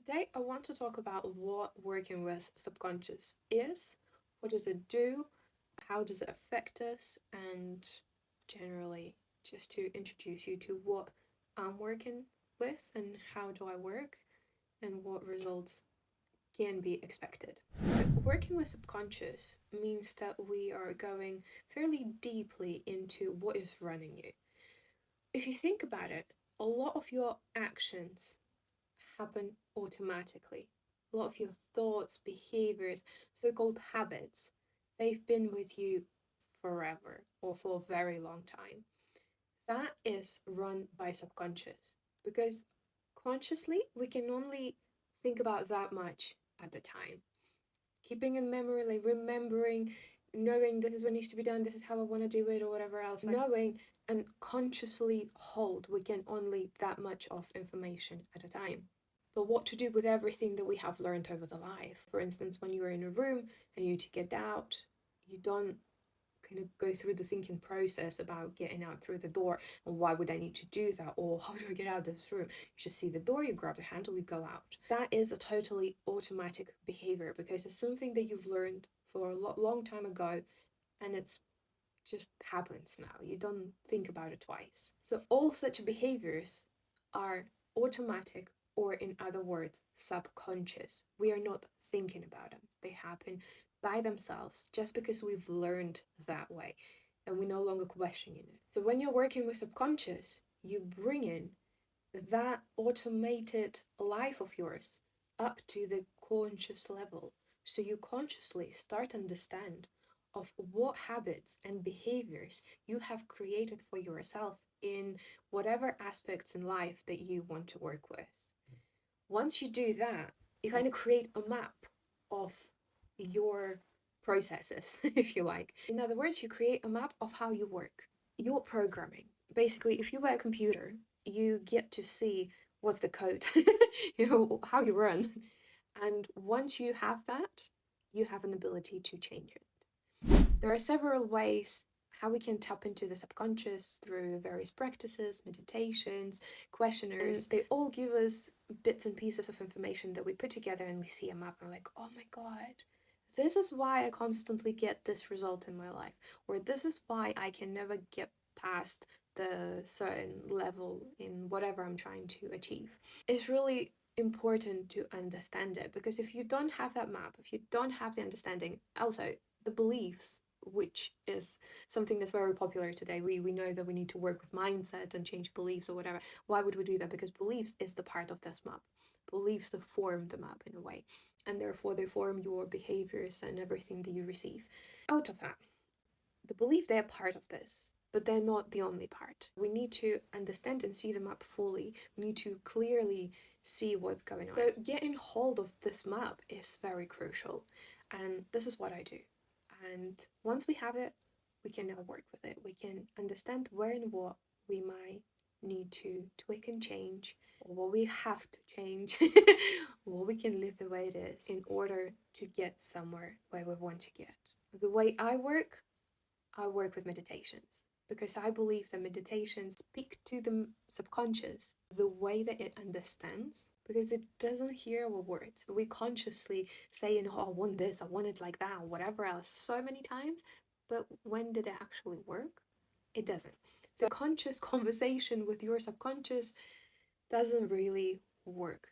Today, I want to talk about what working with subconscious is, what does it do, how does it affect us, and generally just to introduce you to what I'm working with and how do I work and what results can be expected. But working with subconscious means that we are going fairly deeply into what is running you. If you think about it, a lot of your actions happen automatically. A lot of your thoughts, behaviors, so called habits, they've been with you forever or for a very long time. That is run by subconscious because consciously we can only think about that much at the time. Keeping in memory, like remembering, knowing this is what needs to be done, this is how I want to do it, or whatever else. Knowing and consciously hold, we can only that much of information at a time. But what to do with everything that we have learned over the life? For instance, when you are in a room and you need to get out, you don't kind of go through the thinking process about getting out through the door and why would I need to do that, or how do I get out of this room. You just see the door, you grab the handle, you go out. That is a totally automatic behavior because it's something that you've learned for a long time ago, and it's just happens now. You don't think about it twice. So all such behaviors are automatic, or in other words, subconscious. We are not thinking about them. They happen by themselves just because we've learned that way and we're no longer questioning it. So when you're working with subconscious, you bring in that automated life of yours up to the conscious level. So you consciously start to understand of what habits and behaviors you have created for yourself in whatever aspects in life that you want to work with. Once you do that, you kind of create a map of your processes, if you like. In other words, you create a map of how you work, your programming. Basically, if you were a computer, you get to see what's the code, how you run. And once you have that, you have an ability to change it. There are several ways how we can tap into the subconscious through various practices, meditations, questionnaires. And they all give us bits and pieces of information that we put together and we see a map and we're like, oh my God, this is why I constantly get this result in my life, or this is why I can never get past the certain level in whatever I'm trying to achieve. It's really important to understand it because if you don't have that map, if you don't have the understanding, also the beliefs, which is something that's very popular today. We know that we need to work with mindset and change beliefs or whatever. Why would we do that? Because beliefs is the part of this map. Beliefs that form the map in a way, and therefore they form your behaviors and everything that you receive out of that. The belief they're part of this, but they're not the only part. We need to understand and see the map fully. We need to clearly see what's going on. So getting hold of this map is very crucial, and this is what I do. And once we have it, we can now work with it. We can understand where and what we might need to tweak and change, or what we have to change, what we can live the way it is in order to get somewhere where we want to get. The way I work with meditations because I believe that meditations speak to the subconscious the way that it understands, because it doesn't hear our words. We consciously say, oh, I want this, I want it like that, whatever else, so many times, but when did it actually work? It doesn't. So conscious conversation with your subconscious doesn't really work.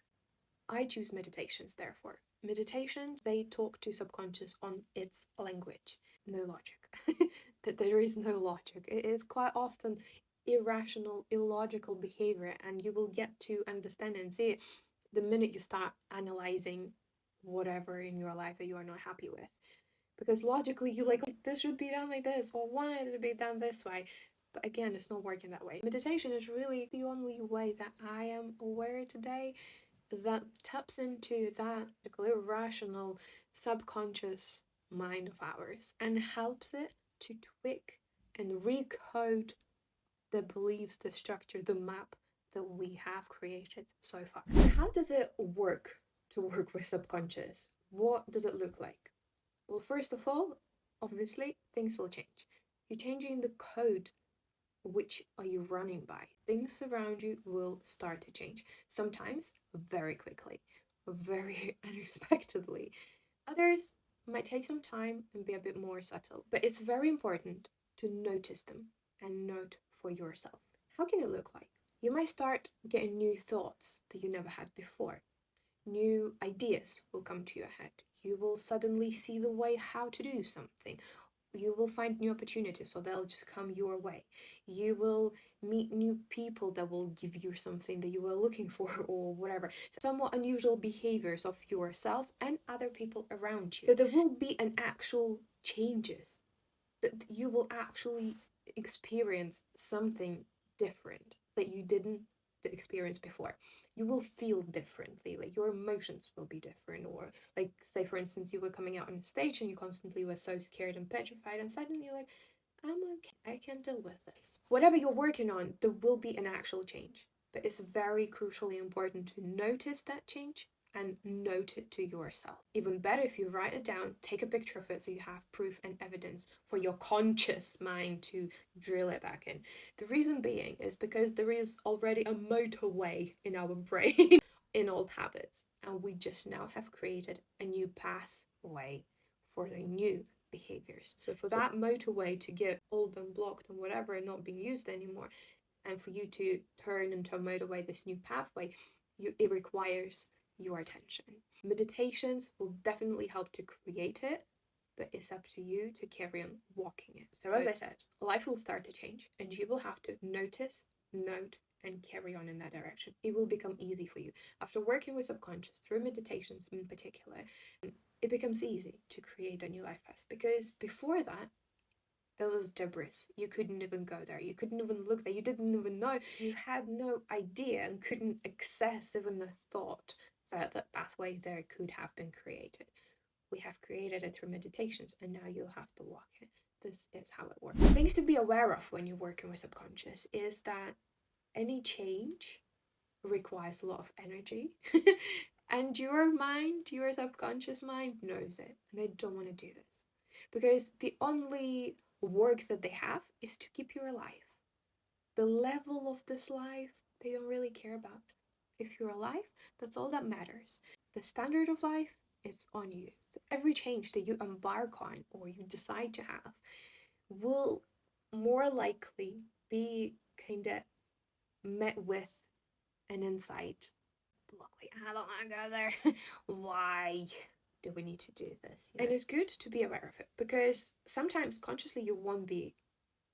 I choose meditations, therefore. Meditations, they talk to subconscious on its language. No logic. That there is no logic. It is quite often irrational, illogical behavior, and you will get to understand and see it the minute you start analyzing whatever in your life that you are not happy with. Because logically, you like, this should be done like this, or wanted it to be done this way. But again, it's not working that way. Meditation is really the only way that I am aware today that taps into that irrational, subconscious mind of ours and helps it to tweak and recode the beliefs, the structure, the map that we have created so far. How does it work to work with subconscious? What does it look like? Well, first of all, obviously, things will change. You're changing the code. Which are you running by? Things around you will start to change, sometimes very quickly. very unexpectedly. Others might take some time and be a bit more subtle, but it's very important to notice them and note for yourself. How can it look like? You might start getting new thoughts that you never had before. New ideas will come to your head. You will suddenly see the way how to do something. You will find new opportunities, so they'll just come your way. You will meet new people that will give you something that you were looking for, or whatever. Somewhat unusual behaviors of yourself and other people around you. So there will be an actual changes, that you will actually experience something different that you didn't experience before. You will feel differently, like your emotions will be different. Or like, say for instance, you were coming out on the stage and you constantly were so scared and petrified, and suddenly you're like, I'm okay, I can deal with this. Whatever you're working on, there will be an actual change, but it's very crucially important to notice that change and note it to yourself. Even better if you write it down, take a picture of it so you have proof and evidence for your conscious mind to drill it back in. The reason being is because there is already a motorway in our brain in old habits, and we just now have created a new pathway for the new behaviors. So for that motorway to get old and blocked and whatever and not being used anymore, and for you to turn into a motorway, this new pathway, it requires your attention. Meditations will definitely help to create it, but it's up to you to carry on walking it. So as I said, life will start to change and you will have to notice, note, and carry on in that direction. It will become easy for you. After working with subconscious, through meditations in particular, it becomes easy to create a new life path, because before that, there was debris. You couldn't even go there. You couldn't even look there. You didn't even know. You had no idea and couldn't access even the thought that that pathway there could have been created. We have created it through meditations, and now you'll have to walk it. This is how it works. Things to be aware of when you're working with subconscious is that any change requires a lot of energy. And your mind, your subconscious mind, knows it, and they don't want to do this, because the only work that they have is to keep you alive. The level of this life, they don't really care about. If you're alive, that's all that matters. The standard of life is on you. So every change that you embark on or you decide to have will more likely be kind of met with an insight. Luckily, I don't want to go there. Why do we need to do this? And it's good to be aware of it, because sometimes consciously you won't be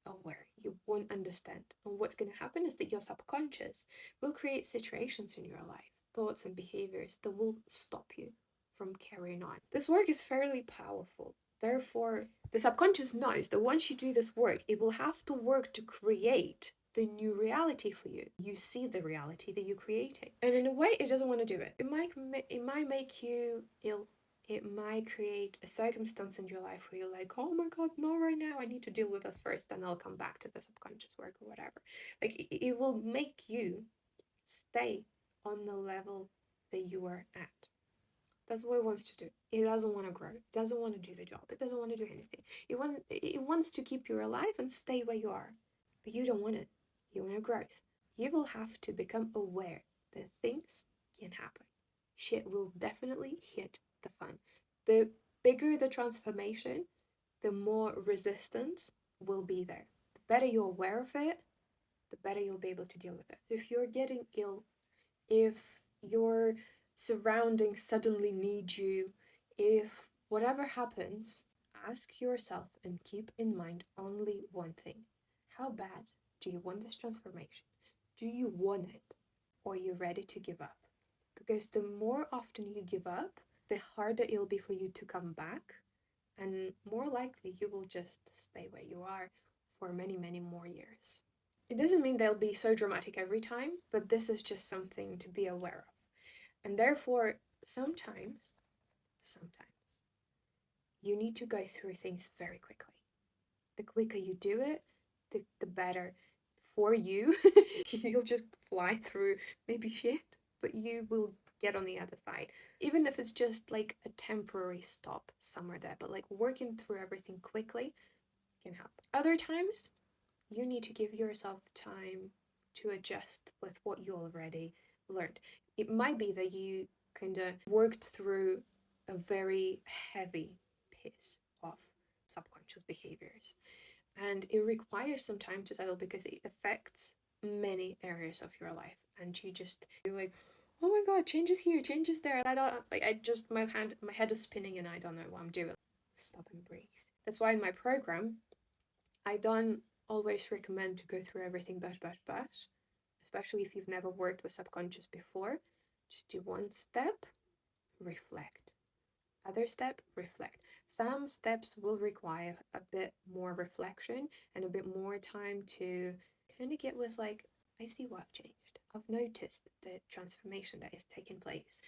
aware, you won't understand. And what's going to happen is that your subconscious will create situations in your life, thoughts and behaviors that will stop you from carrying on. This work is fairly powerful. Therefore, the subconscious knows that once you do this work, it will have to work to create the new reality for you. You see the reality that you're creating. And in a way, it doesn't want to do it. It might make you ill. It might create a circumstance in your life where you're like, oh my God, no, right now, I need to deal with this first, then I'll come back to the subconscious work or whatever. Like, it will make you stay on the level that you are at. That's what it wants to do. It doesn't want to grow. It doesn't want to do the job. It doesn't want to do anything. It wants to keep you alive and stay where you are. But you don't want it. You want a growth. You will have to become aware that things can happen. Shit will definitely hit the fan. The bigger the transformation, the more resistance will be there. The better you're aware of it, the better you'll be able to deal with it. So if you're getting ill, if your surroundings suddenly need you, if whatever happens, ask yourself and keep in mind only one thing. How bad do you want this transformation? Do you want it? Or are you ready to give up? Because the more often you give up, the harder it'll be for you to come back, and more likely you will just stay where you are for many, many more years. It doesn't mean they'll be so dramatic every time, but this is just something to be aware of. And therefore, sometimes, you need to go through things very quickly. The quicker you do it, the better for you. You'll just fly through maybe shit, but you will get on the other side. Even if it's just like a temporary stop somewhere there, but like working through everything quickly can help. Other times, you need to give yourself time to adjust with what you already learned. It might be that you kind of worked through a very heavy piece of subconscious behaviors. And it requires some time to settle because it affects many areas of your life. And you're like, oh my god, changes here, changes there. I don't like my head is spinning and I don't know what I'm doing. Stop and breathe. That's why in my program, I don't always recommend to go through everything bash, especially if you've never worked with subconscious before. Just do one step, reflect. Other step, reflect. Some steps will require a bit more reflection and a bit more time to kind of get with like, I see what I've changed. I've noticed the transformation that is taking place.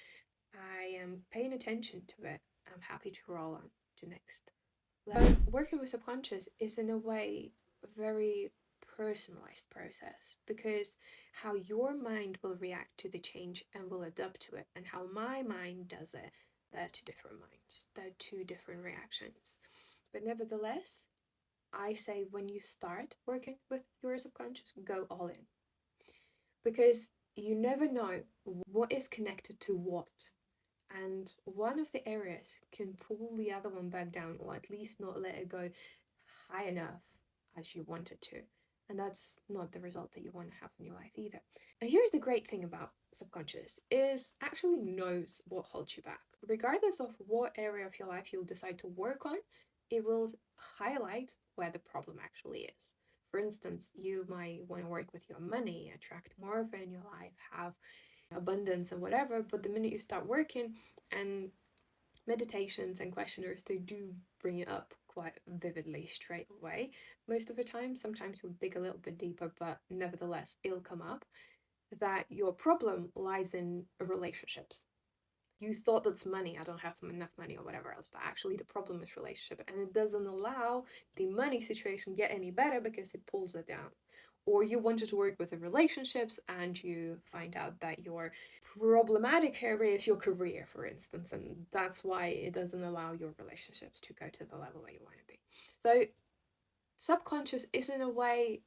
I am paying attention to it. I'm happy to roll on to next. Working with subconscious is in a way a very personalized process because how your mind will react to the change and will adapt to it and how my mind does it, they're two different minds, they're two different reactions. But nevertheless, I say when you start working with your subconscious, go all in because you never know what is connected to what. And one of the areas can pull the other one back down, or at least not let it go high enough as you want it to. And that's not the result that you want to have in your life either. And here's the great thing about subconscious is actually knows what holds you back. Regardless of what area of your life you'll decide to work on, it will highlight where the problem actually is. For instance, you might want to work with your money, attract more of it in your life, have abundance and whatever, but the minute you start working and meditations and questionnaires, they do bring it up quite vividly straight away most of the time. Sometimes you'll dig a little bit deeper, but nevertheless it'll come up that your problem lies in relationships. You thought that's money, I don't have enough money or whatever else, but actually the problem is relationship, and it doesn't allow the money situation get any better because it pulls it down. Or you wanted to work with the relationships and you find out that your problematic area is your career, for instance, and that's why it doesn't allow your relationships to go to the level where you want to be. So subconscious is in a way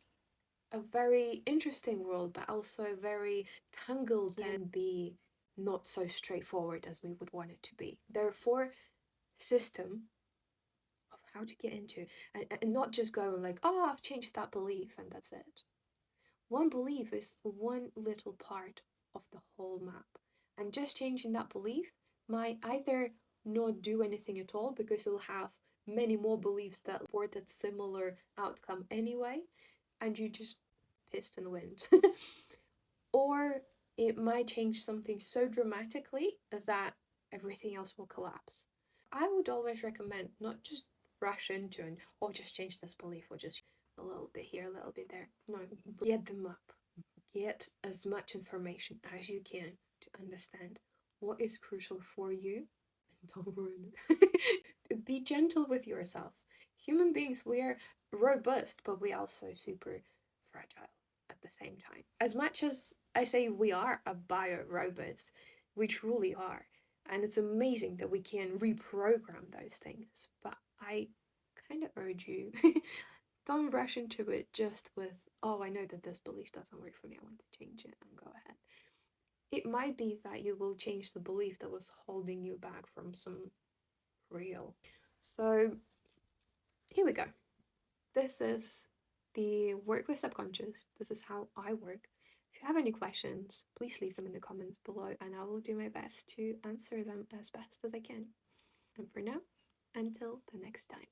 a very interesting world, but also very tangled and be not so straightforward as we would want it to be. Therefore, system of how to get into and not just going like, oh, I've changed that belief and that's it. One belief is one little part of the whole map, and just changing that belief might either not do anything at all because it'll have many more beliefs that support that similar outcome anyway, and you just pissed in the wind. Or it might change something so dramatically that everything else will collapse. I would always recommend not just rush into and or just change this belief or just a little bit here, a little bit there. No, get them up. Get as much information as you can to understand what is crucial for you and don't ruin it. Be gentle with yourself. Human beings, we are robust, but we are also super fragile at the same time. As much as I say we are a bio-robot, we truly are. And it's amazing that we can reprogram those things. But I kind of urge you, don't rush into it just with, oh, I know that this belief doesn't work for me, I want to change it, and go ahead. It might be that you will change the belief that was holding you back from some real. So here we go. This is the work with subconscious. This is how I work. If you have any questions, please leave them in the comments below and I will do my best to answer them as best as I can. And for now, until the next time.